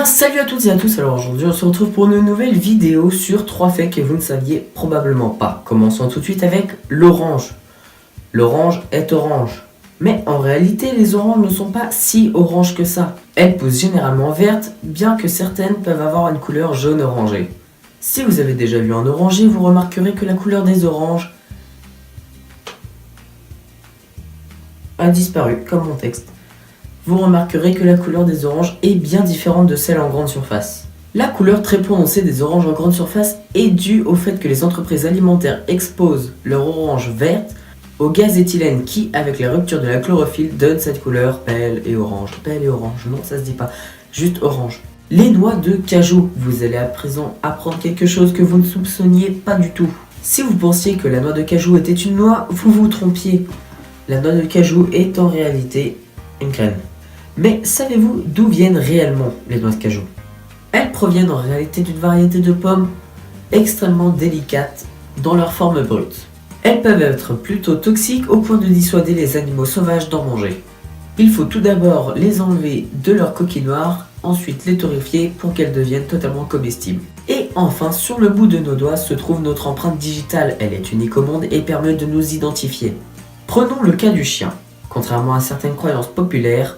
Salut à toutes et à tous, alors aujourd'hui on se retrouve pour une nouvelle vidéo sur 3 faits que vous ne saviez probablement pas. Commençons tout de suite avec l'orange. L'orange est orange. Mais en réalité, les oranges ne sont pas si oranges que ça. Elles poussent généralement vertes, bien que certaines peuvent avoir une couleur jaune orangée. Si vous avez déjà vu un oranger, vous remarquerez que la couleur des oranges a disparu, comme mon texte. Vous remarquerez que la couleur des oranges est bien différente de celle en grande surface. La couleur très prononcée des oranges en grande surface est due au fait que les entreprises alimentaires exposent leur orange verte au gaz éthylène qui, avec la rupture de la chlorophylle, donne cette couleur pâle et orange. Pâle et orange, non ça se dit pas, juste orange. Les noix de cajou, vous allez à présent apprendre quelque chose que vous ne soupçonniez pas du tout. Si vous pensiez que la noix de cajou était une noix, vous vous trompiez. La noix de cajou est en réalité une graine. Mais savez-vous d'où viennent réellement les noix de cajou? Elles proviennent en réalité d'une variété de pommes extrêmement délicates dans leur forme brute. Elles peuvent être plutôt toxiques au point de dissuader les animaux sauvages d'en manger. Il faut tout d'abord les enlever de leur coquille noire, ensuite les torréfier pour qu'elles deviennent totalement comestibles. Et enfin, sur le bout de nos doigts se trouve notre empreinte digitale. Elle est unique au monde et permet de nous identifier. Prenons le cas du chien. Contrairement à certaines croyances populaires,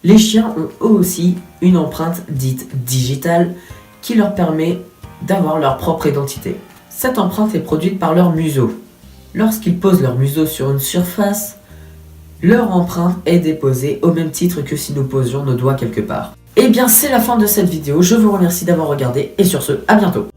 les chiens ont eux aussi une empreinte dite digitale qui leur permet d'avoir leur propre identité. Cette empreinte est produite par leur museau. Lorsqu'ils posent leur museau sur une surface, leur empreinte est déposée au même titre que si nous posions nos doigts quelque part. Et bien c'est la fin de cette vidéo, je vous remercie d'avoir regardé et sur ce, à bientôt.